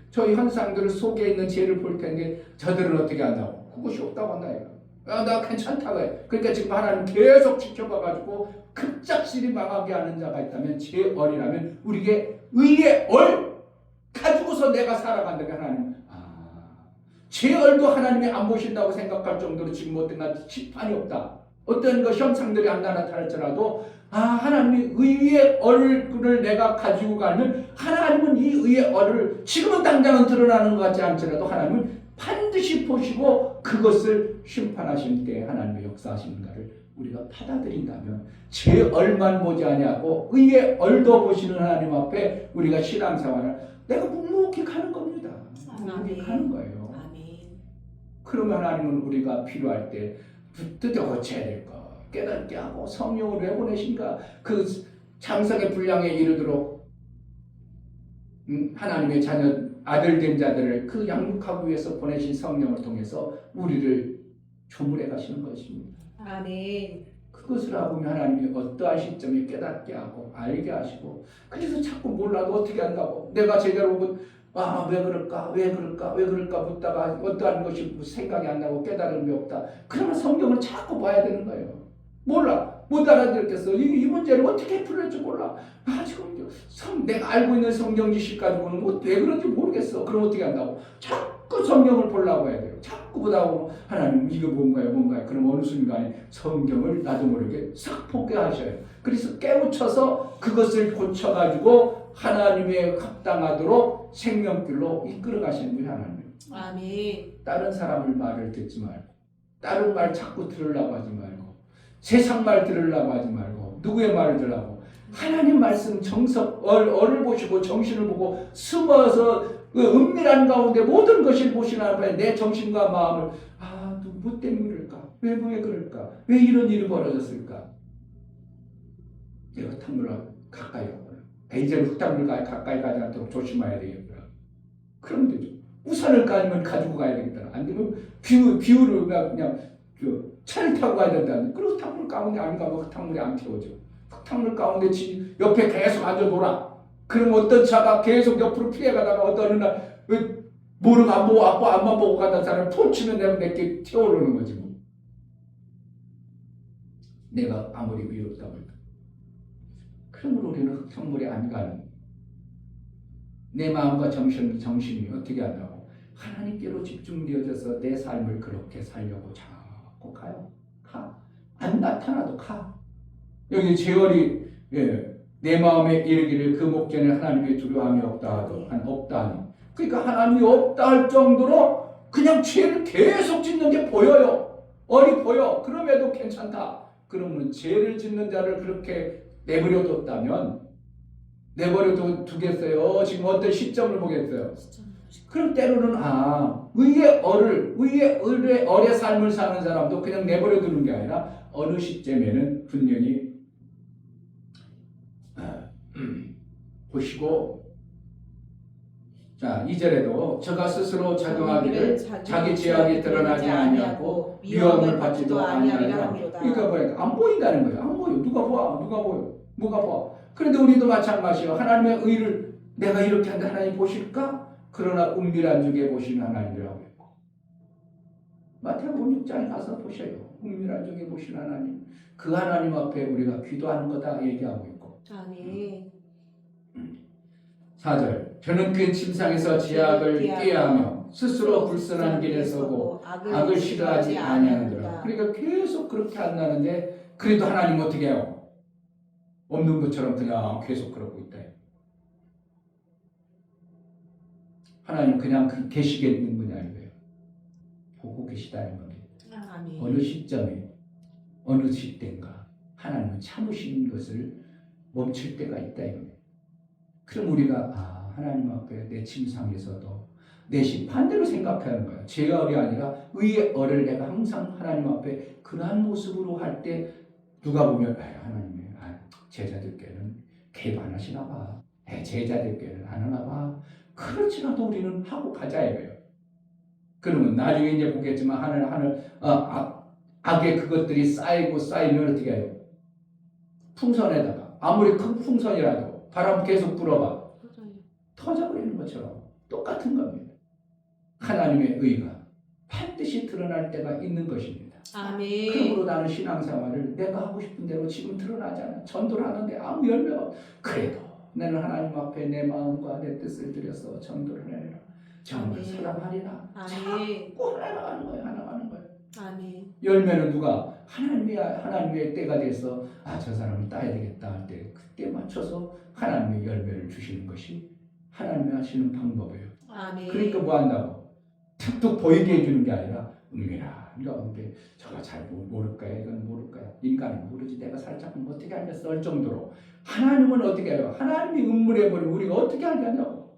저희 현상들 속에 있는 죄를 볼 텐데 저들은 어떻게 한다고? 그것이 없다고 한다 이거. 나 괜찮다고 해. 그러니까 지금 하나님 계속 지켜봐가지고 급작스레 망하게 하는 자가 있다면 죄얼이라면 우리에게 의의 가지고서 내가 살아간다면 하나님 죄얼도 하나님이 안 보신다고 생각할 정도로 지금 어떤 심판이 없다. 어떤 그 현상들이 안 나타날지라도 하나님이 의의 얼을 내가 가지고 가면 하나님은 이 의의 얼을 지금은 당장은 드러나는 것 같지 않더라도 하나님은 반드시 보시고 그것을 심판하실 때 하나님의 역사하시는가를 우리가 받아들인다면 제 얼만 보지 아니하고 의의 얼도 보시는 하나님 앞에 우리가 신앙생활을 내가 묵묵히 가는 겁니다. 묵묵히 가는 거예요. 그러면 하나님은 우리가 필요할 때 붙들어 고쳐야 될 것 깨닫게 하고 성령을 왜 보내신가 그 장성의 분량에 이르도록 하나님의 자녀 아들 된 자들을 그 양육하기 위해서 보내신 성령을 통해서 우리를 조물해 가시는 것입니다. 아멘. 그것을 하고 하나님이 어떠한 시점에 깨닫게 하고 알게 하시고 그래서 자꾸 몰라도 어떻게 한다고 내가 제대로 왜 그럴까 묻다가 어떠한 것이 생각이 안 나고 깨달음이 없다. 그러면 성경을 자꾸 봐야 되는 거예요. 몰라. 못 알아듣겠어. 이 문제를 어떻게 풀릴지 몰라. 지금 내가 알고 있는 성경 지식 가지고는 왜 그런지 모르겠어. 그럼 어떻게 한다고? 자꾸 성경을 보려고 해야 돼요. 자꾸 보다 보면 하나님 이거 뭔가요? 그럼 어느 순간에 성경을 나도 모르게 싹 포기하셔요. 그래서 깨우쳐서 그것을 고쳐가지고 하나님의 합당하도록 생명길로 이끌어 가시는 분이 하나님. 아멘. 다른 사람의 말을 듣지 말고 다른 말 자꾸 들으려고 하지 말고 세상 말 들으려고 하지 말고 누구의 말을 들으려고 하나님 말씀 정석 얼을 보시고 정신을 보고 숨어서 그 은밀한 가운데 모든 것을 보시는 앞에 내 정신과 마음을 뭐 때문에 그럴까? 왜 그럴까? 왜 이런 일이 벌어졌을까? 내가 흙탕물과 가까이 가거나 이제는 흙탕물과 가까이 가지 않도록 조심해야 되겠구나. 그러면 되죠. 우산을 아니면 가지고 가야 되겠다. 안 되면 비유를 그냥 차를 타고 가야 된다는데 그리고 흙탕물 가운데 안 가면 흙탕물이 안 태워져. 흙탕물 가운데 옆에 계속 앉아 놀아. 그럼 어떤 차가 계속 옆으로 피해가다가 어떤 날 모르고 안 보고 앞만 보고 가는 사람 폰 치면 내게 튀어오르는 거지 뭐. 내가 아무리 위협다고 해도. 그러면 우리는 흙탕물에 안 가는 내 마음과 정신이 어떻게 한다고? 하나님께로 집중되어져서 내 삶을 그렇게 살려고 자꾸 가요. 안 나타나도 가. 여기 제월이 내 마음에 이르기를 그 목전에 하나님의 두려움이 없다 하니 그러니까 하나님이 없다 할 정도로 그냥 죄를 계속 짓는 게 보여요. 얼이 보여. 그럼에도 괜찮다. 그러면 죄를 짓는 자를 그렇게 내버려 두겠어요. 지금 어떤 시점을 보겠어요. 그럼 때로는 의의 얼의 삶을 사는 사람도 그냥 내버려 두는 게 아니라 어느 시점에는 분명히 보시고 자 2절에도 저가 스스로 자정하기를 자기 죄악이 드러나지 아니하고 미움을 받지도 아니하리라. 그러니까 뭐야? 안 보인다는 거예요. 안 보여. 누가 보여? 뭐가 봐? 그런데 우리도 마찬가지예요. 하나님의 의를 내가 이렇게 하는데 하나님 보실까? 그러나 은밀한 중에 보시는 하나님이라고 했고 마태복음 6장에 가서 보셔요. 은밀한 중에 보시는 하나님. 그 하나님 앞에 우리가 기도하는 거다 얘기하고 있고. 아멘. 4절 저는 그 침상에서 제약을 꾀하며 스스로 불선한 길에 서고 악을 싫어하지 아니하느니라. 그러니까 계속 그렇게 한다는데 그래도 하나님 어떻게 해요? 없는 것처럼 그냥 계속 그러고 있다. 하나님 그냥 계시겠는 분이 아니고요. 보고 계시다는 겁니다. 아멘. 어느 시점에 어느 시대인가 하나님은 참으시는 것을 멈출 때가 있다 이겁니다. 그럼 우리가 하나님 앞에 내 침상에서도 내 반대로 생각하는 거예요. 죄의 얼이 아니라 의의 얼을 내가 항상 하나님 앞에 그러한 모습으로 할 때 누가 보면 하나님이 제자들께는 개입 안 하시나 봐. 제자들께는 안 하나 봐. 그렇지라도 우리는 하고 가자 이거예요. 그러면 나중에 이제 보겠지만 악의 그것들이 쌓이면 어떻게 해요? 풍선에다가 아무리 큰 풍선이라도 바람 계속 불어봐 터져버리는 것처럼 똑같은 겁니다. 하나님의 의가 반드시 드러날 때가 있는 것입니다. 아멘. 그러므로 나는 신앙생활을 내가 하고 싶은 대로 지금 드러나잖아. 전도를 하는데 아무 열매가 없어. 그래도 나는 하나님 앞에 내 마음과 내 뜻을 들여서 전도를 해라. 정말 사랑하리라. 자꾸 하나가는 거예요. 하나가는 거예요. 아멘. 열매는 누가? 하나님의 때가 돼서 저 사람을 따야 되겠다 할 때 그때 맞춰서 하나님의 열매를 주시는 것이 하나님이 하시는 방법이에요. 아멘. 그러니까 뭐 한다고? 툭툭 보이게 해주는 게 아니라 은밀한데 저거 잘 모를까요? 이건 모를까요? 인간은 모르지. 내가 살짝 어떻게 알겠어? 할 정도로 하나님은 어떻게 해요? 하나님이 은밀해버리면 우리가 어떻게 알겠냐고.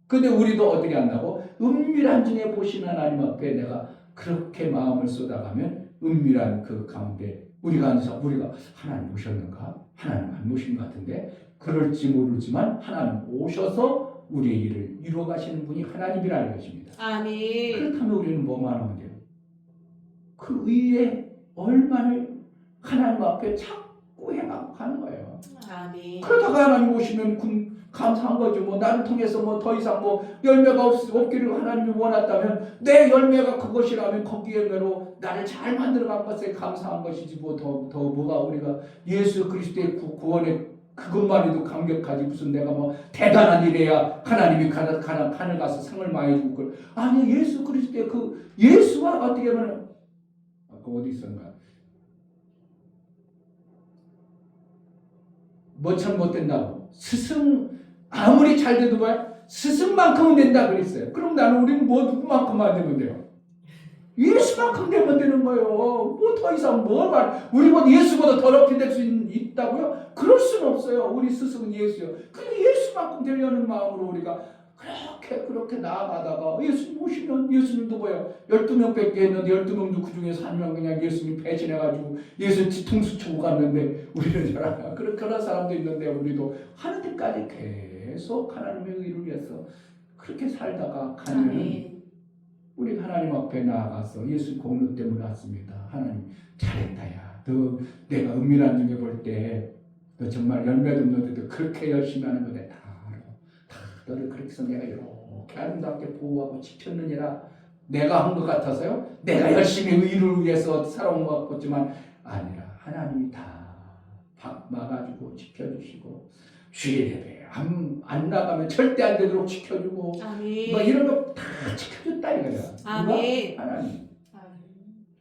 근데 우리도 어떻게 한다고? 은밀한 중에 보시는 하나님 앞에 내가 그렇게 마음을 쏟아가면 은밀한 그 가운데 우리가 하나님 오셨는가? 하나님 안 오신 것 같은데 그럴지 모르지만 하나님 오셔서 우리의 일을 이루어 가시는 분이 하나님이라는 것입니다. 아멘. 그렇다면 우리는 뭐만 하면 돼요? 그 의의 얼만을 하나님 앞에 자꾸 행하는 거예요. 아멘. 그러다가 하나님 오시면 감사한 거죠. 나를 통해서 더 이상 열매가 없기를 하나님이 원했다면 내 열매가 그것이라면 거기에 매로 나를 잘 만들어간 것에 감사한 것이지 더 뭐가 우리가 예수 그리스도의 구원의 그것만 해도 감격하지 무슨 내가 대단한 일이야 하나님이 하늘 가서 상을 많이 줄 걸. 아니 예수 그리스도의 그 예수와 어떻게 보면 어디 있었나 참 못 된다고 스승 아무리 잘 돼도 스승만큼은 된다 그랬어요. 그럼 우리는 누구만큼만 되면 돼요? 예수만큼 되면 되는 거예요. 더 이상 우리보다 예수보다 더 높이 될 수 있다고요? 그럴 수는 없어요. 우리 스승은 예수요. 근데 예수만큼 되려는 마음으로 우리가 그렇게 나아가다가 예수님 오시면 예수님도 12명 뵙게 했는데 12명도 그 중에서 한 명 그냥 예수님 배신해가지고 예수 뒤통수 치고 갔는데 우리는 그런 사람도 있는데 우리도 하는 데까지 계속 하나님의 의를 위해서 그렇게 살다가 가면 우리 하나님 앞에 나아가서 예수 공로 때문에 왔습니다. 하나님 잘했다 야. 너 내가 은밀한 중에 볼 때 너 정말 열매도 없는데도 그렇게 열심히 하는 거 내가 다 알아. 너를 그렇게 해서 내가 이렇게 아름답게 보호하고 지켰느니라. 내가 한 것 같아서요. 내가 열심히 의를 위해서 살아온 것 같지만 아니라 하나님이 다 막아주고 지켜주시고 주일 예배 안 나가면 절대 안 되도록 지켜주고 이런 거 다 지켜줬다 이거야. 아멘. 하나님.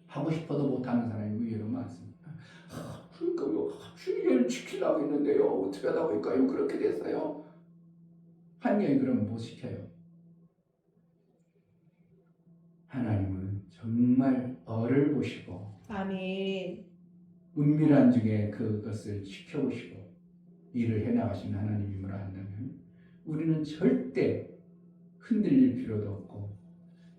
하고 싶어도 못하는 사람이 의외로 많습니다. 그러니까요. 주일을 지키려고 했는데요. 어떻게 하다 보니까요. 그렇게 됐어요. 한 명이 그러면 못 지켜요. 하나님은 정말 얼을 보시고 아멘. 은밀한 중에 그것을 지켜보시고 일을 해나가신 하나님임을 안다면 우리는 절대 흔들릴 필요도 없고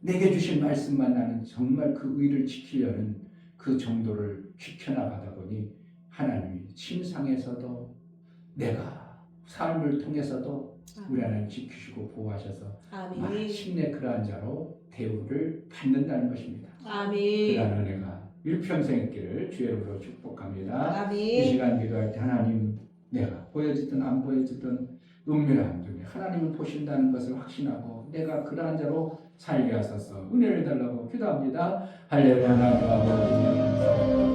내게 주신 말씀만 나는 정말 그 의를 지키려는 그 정도를 지켜나가다 보니 하나님이 침상에서도 내가 삶을 통해서도 우리 하나님 지키시고 보호하셔서 마침내 그러한 자로 대우를 받는다는 것입니다. 아멘. 그러한 은혜가 일평생 있기를 주의 이름으로 축복합니다. 아멘. 이 시간 기도할 때 하나님 내가 보여지든 안 보여지든 은밀한 중에 하나님을 보신다는 것을 확신하고 내가 그러한 자로 살게 하소서 은혜를 달라고 기도합니다. 할렐루야. 하나님 아버지